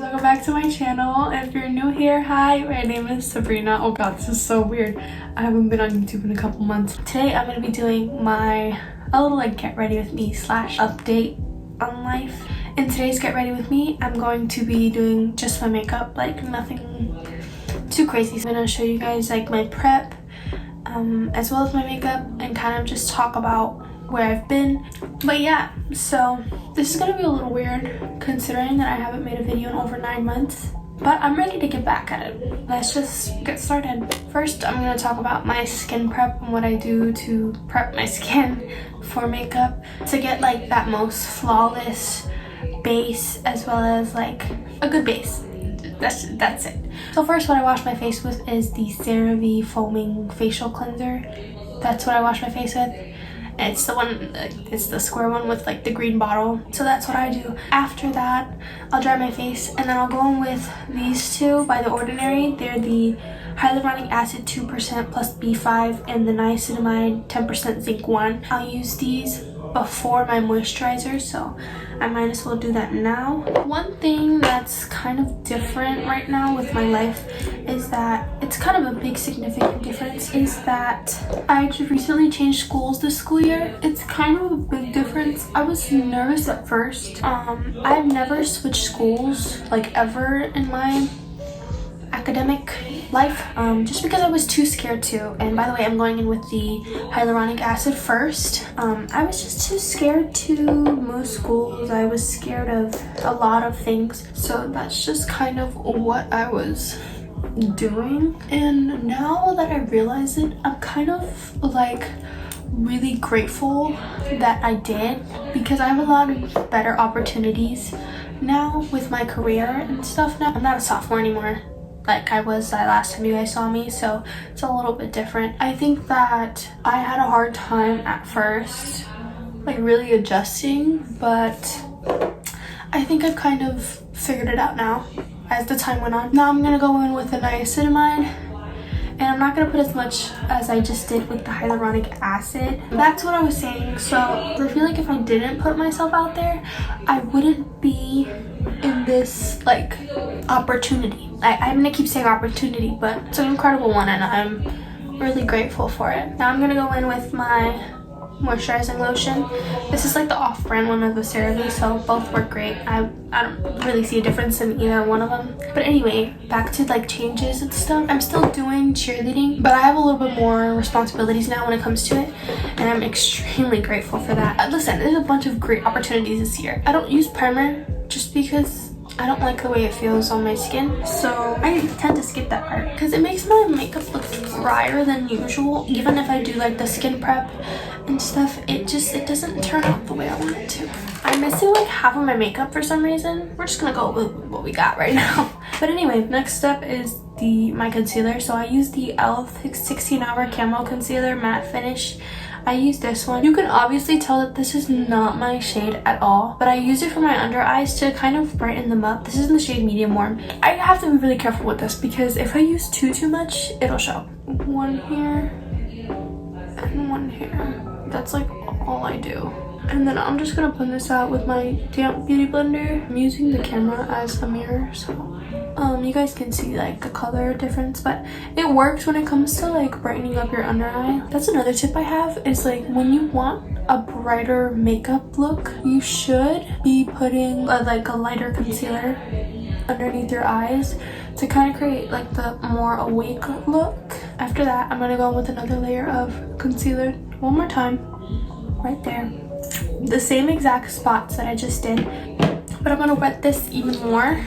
welcome back to my channel. If you're new here, hi, my name is Sabrina. Oh god, this is so weird. I haven't been on YouTube in a couple months. Today I'm going to be doing a little like get ready with me / update on life. In today's get ready with me, I'm going to be doing just my makeup, like nothing too crazy. So I'm going to show you guys like my prep as well as my makeup and kind of just talk about where I've been. But yeah, so this is gonna be a little weird considering that I haven't made a video in over 9 months, but I'm ready to get back at it. Let's just get started. First, I'm gonna talk about my skin prep and what I do to prep my skin for makeup to get like that most flawless base as well as like a good base. That's it. So first, what I wash my face with is the CeraVe foaming facial cleanser. That's what I wash my face with. It's the one, it's the square one with like the green bottle. So that's what I do. After that, I'll dry my face and then I'll go in with these two by The Ordinary. They're the hyaluronic acid 2% plus B5 and the niacinamide 10% zinc 1. I'll use these before my moisturizer, so I might as well do that now. One thing that's kind of different right now with my life is that it's kind of a big significant difference is that I actually recently changed schools this school year. It's kind of a big difference. I was nervous at first. I've never switched schools like ever in my academic life, just because I was too scared to. And by the way, I'm going in with the hyaluronic acid first. I was just too scared to move schools. I was scared of a lot of things, so that's just kind of what I was doing. And now that I realize it, I'm kind of like really grateful that I did, because I have a lot of better opportunities now with my career and stuff. Now I'm not a sophomore anymore like I was last time you guys saw me, so it's a little bit different. I think that I had a hard time at first like really adjusting, but I think I've kind of figured it out now as the time went on. Now I'm gonna go in with the niacinamide, and I'm not gonna put as much as I just did with the hyaluronic acid. Back to what I was saying, so I feel like if I didn't put myself out there, I wouldn't be in this like opportunity. I'm gonna keep saying opportunity, but it's an incredible one and I'm really grateful for it. Now I'm gonna go in with my moisturizing lotion. This is like the off-brand one of the CeraVe, so both work great. I don't really see a difference in either one of them. But anyway, back to like changes and stuff. I'm still doing cheerleading, but I have a little bit more responsibilities now when it comes to it, and I'm extremely grateful for that. Listen, there's a bunch of great opportunities this year. I don't use primer just because I don't like the way it feels on my skin, so I tend to skip that part because it makes my makeup look drier than usual. Even if I do like the skin prep and stuff, it doesn't turn out the way I want it to. I'm missing like half of my makeup for some reason. We're just gonna go with what we got right now. But anyway, next step is my concealer. So I use the e.l.f. 16-hour Camo Concealer Matte Finish. I use this one. You can obviously tell that this is not my shade at all, but I use it for my under eyes to kind of brighten them up. This is in the shade Medium Warm. I have to be really careful with this because if I use too much, it'll show. One here and one here. That's like all I do. And then I'm just gonna blend this out with my damp beauty blender. I'm using the camera as a mirror, so you guys can see like the color difference, but it works when it comes to like brightening up your under eye. That's another tip I have, is like when you want a brighter makeup look, you should be putting like a lighter concealer underneath your eyes to kind of create like the more awake look. After that, I'm gonna go in with another layer of concealer one more time right there, the same exact spots that I just did, but I'm gonna wet this even more.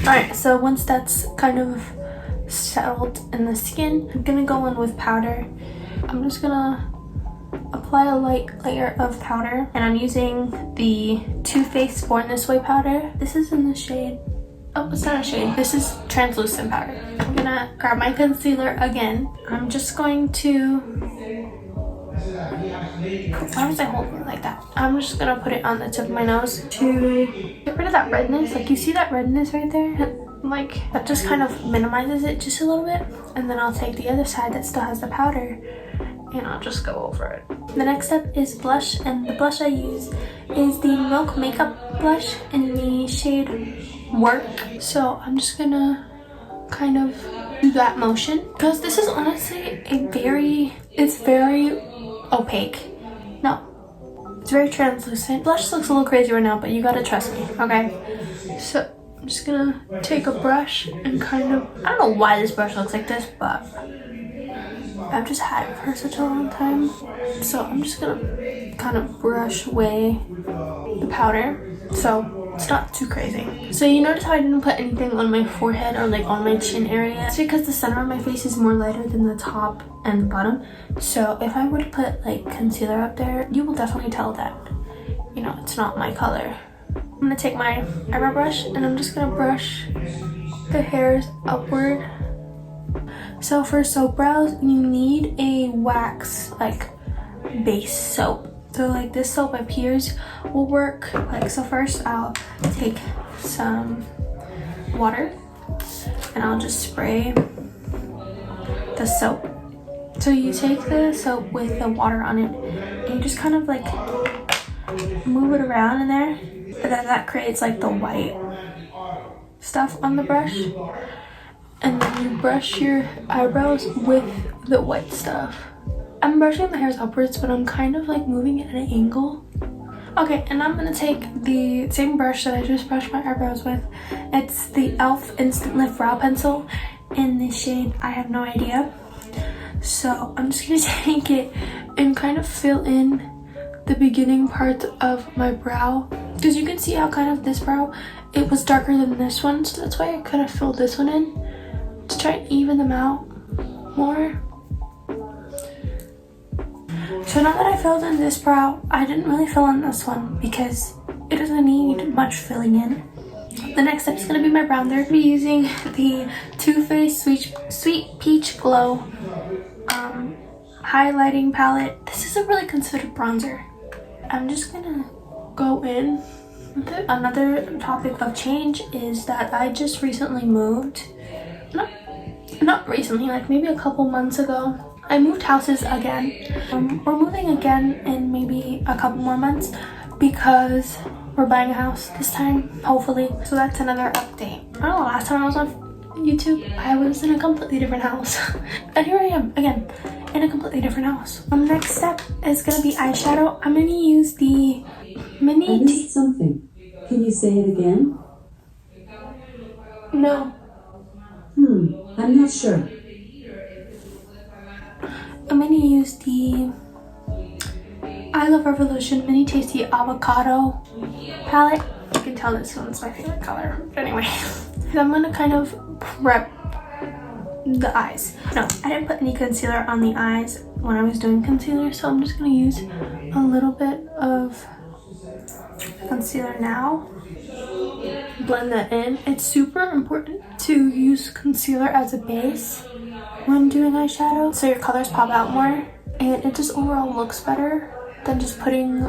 Alright, so once that's kind of settled in the skin, I'm gonna go in with powder. I'm just gonna apply a light layer of powder, and I'm using the Too Faced Born This Way powder. This is in the shade, oh, it's not a shade, this is translucent powder. I'm gonna grab my concealer again. I'm just going to Why was I holding it like that? I'm just gonna put it on the tip of my nose to get rid of that redness. Like, you see that redness right there? Like, that just kind of minimizes it just a little bit. And then I'll take the other side that still has the powder and I'll just go over it. The next step is blush, and the blush I use is the Milk Makeup blush in the shade Work. So I'm just gonna kind of do that motion, because this is honestly it's very opaque. No, it's very translucent. Blush looks a little crazy right now, but you gotta trust me, okay? So I'm just gonna take a brush and kind of, I don't know why this brush looks like this, but I've just had it for such a long time. So I'm just gonna kind of brush away the powder so it's not too crazy. So you notice how I didn't put anything on my forehead or like on my chin area? It's because the center of my face is more lighter than the top and the bottom. So if I were to put like concealer up there, you will definitely tell that, you know, it's not my color. I'm gonna take my eyebrow brush and I'm just gonna brush the hairs upward. So for soap brows, you need a wax like base soap. So like this soap up here's will work. Like, so first I'll take some water and I'll just spray the soap. So you take the soap with the water on it and you just kind of like move it around in there, and then that creates like the white stuff on the brush. And then you brush your eyebrows with the white stuff. I'm brushing the hairs upwards, but I'm kind of like moving it at an angle. Okay, and I'm gonna take the same brush that I just brushed my eyebrows with. It's the e.l.f. Instant Lift Brow Pencil in the shade I Have No Idea. So I'm just gonna take it and kind of fill in the beginning part of my brow. Because you can see how kind of this brow, it was darker than this one. So that's why I kind of filled this one in, to try and even them out more. So now that I filled in this brow, I didn't really fill in this one because it doesn't need much filling in. The next step is going to be my brown. They're going to be using the Too Faced Sweet Peach Glow highlighting palette. This is a really considered bronzer. I'm just going to go in. Another topic of change is that I just recently moved. Not recently, like maybe a couple months ago. I moved houses again. We're moving again in maybe a couple more months because we're buying a house this time, hopefully. So that's another update. I don't know, last time I was on YouTube, I was in a completely different house. And here I am again in a completely different house. The next step is gonna be eyeshadow. I'm gonna use the mini. I missed something. Can you say it again? No. I'm not sure. I'm gonna use the I Love Revolution Mini Tasty Avocado palette. You can tell this one's my favorite color. But anyway, I'm gonna kind of prep the eyes. No, I didn't put any concealer on the eyes when I was doing concealer, so I'm just gonna use a little bit of concealer now. Blend that in. It's super important to use concealer as a base when doing eyeshadow, so your colors pop out more and it just overall looks better than just putting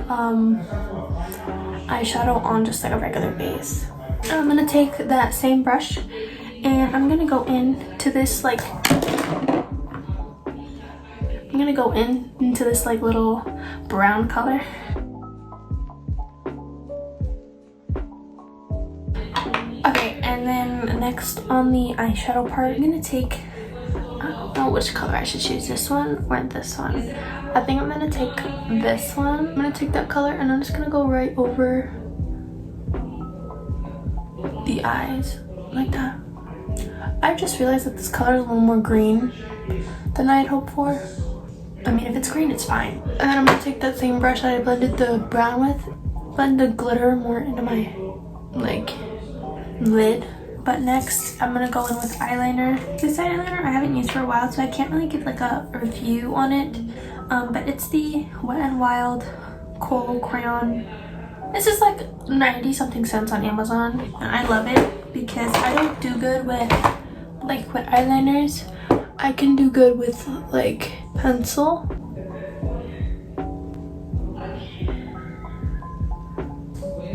eyeshadow on just like a regular base. And I'm gonna take that same brush and I'm gonna go into this like little brown color. Okay, and then next on the eyeshadow part, I'm gonna take, I don't know which color I should choose, this one or this one. I think I'm gonna take this one. I'm gonna take that color and I'm just gonna go right over the eyes, like that. I just realized that this color is a little more green than I had hoped for. I mean, if it's green, it's fine. And then I'm gonna take that same brush that I blended the brown with, blend the glitter more into my, like, lid. But next I'm gonna go in with eyeliner. This eyeliner I haven't used for a while, so I can't really give like a review on it, but it's the Wet n Wild Kohl Crayon. This is like 90 something cents on Amazon and I love it because I don't do good with liquid eyeliners. I can do good with like pencil.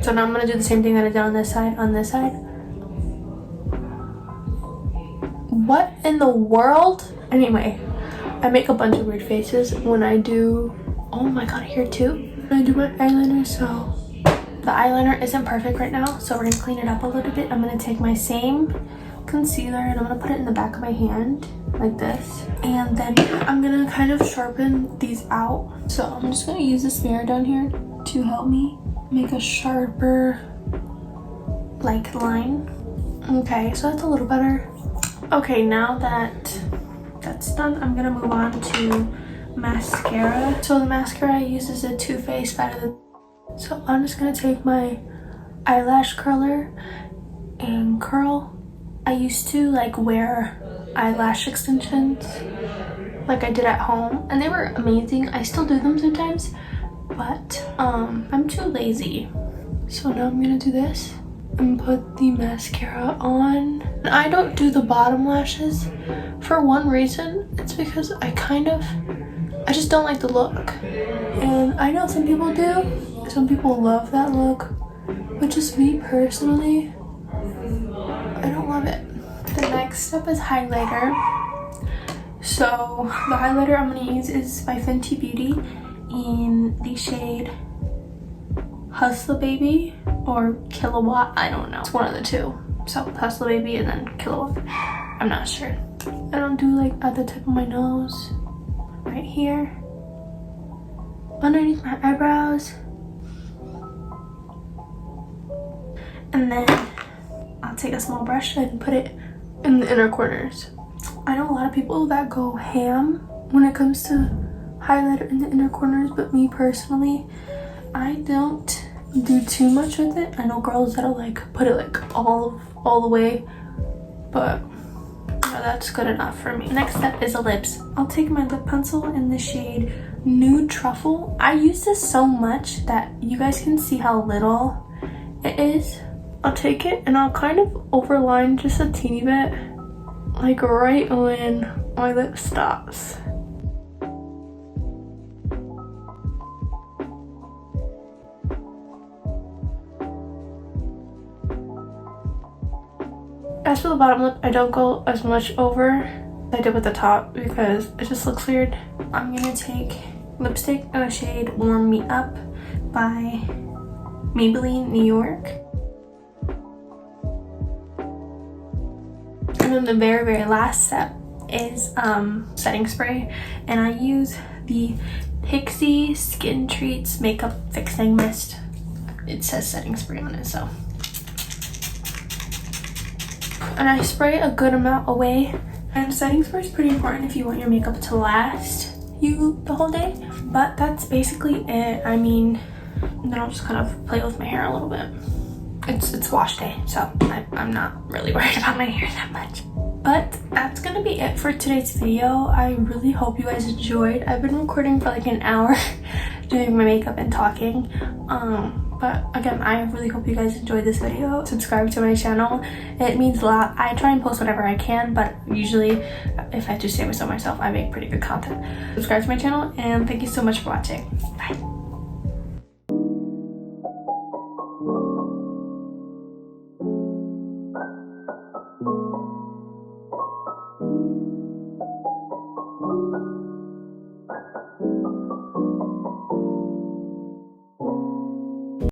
So now I'm gonna do the same thing that I did on this side. What in the world? Anyway, I make a bunch of weird faces when I do, oh my god, here too. When I do my eyeliner, so the eyeliner isn't perfect right now, so we're gonna clean it up a little bit. I'm gonna take my same concealer and I'm gonna put it in the back of my hand like this, and then I'm gonna kind of sharpen these out. So I'm just gonna use this mirror down here to help me make a sharper like line. Okay, so that's a little better. Okay, now that that's done, I'm gonna move on to mascara. So the mascara I use is a Too Faced Better Than. So I'm just gonna take my eyelash curler and curl. I used to like wear eyelash extensions like I did at home, and they were amazing. I still do them sometimes, but I'm too lazy. So now I'm gonna do this and put the mascara on. And I don't do the bottom lashes for one reason. It's because I just don't like the look. And I know some people do. Some people love that look. But just me personally, I don't love it. The next step is highlighter. So the highlighter I'm gonna use is by Fenty Beauty in the shade Hustler Baby or Kilowatt, I don't know. It's one of the two. So Hustler Baby and then Kilowatt. I'm not sure. I don't do like at the tip of my nose, right here, underneath my eyebrows, and then I'll take a small brush and put it in the inner corners. I know a lot of people that go ham when it comes to highlighter in the inner corners, but me personally, I don't do too much with it. I know girls that'll like put it like all the way, but no, that's good enough for me. Next step is the lips. I'll take my lip pencil in the shade Nude Truffle. I use this so much that you guys can see how little it is. I'll take it and I'll kind of overline just a teeny bit, like right when my lip stops. As for the bottom lip, I don't go as much over as I did with the top because it just looks weird. I'm gonna take lipstick in the shade Warm Me Up by Maybelline New York. And then the very last step is setting spray, and I use the Pixie Skin Treats Makeup Fixing Mist. It says setting spray on it, so. And I spray a good amount away. And setting spray is pretty important if you want your makeup to last you the whole day. But that's basically it. I mean, then I'll just kind of play with my hair a little bit. It's wash day, so I'm not really worried about my hair that much. But that's gonna be it for today's video. I really hope you guys enjoyed. I've been recording for like an hour doing my makeup and talking. But again, I really hope you guys enjoyed this video. Subscribe to my channel. It means a lot. I try and post whatever I can, but usually if I have to say so myself, I make pretty good content. Subscribe to my channel, and thank you so much for watching. Bye.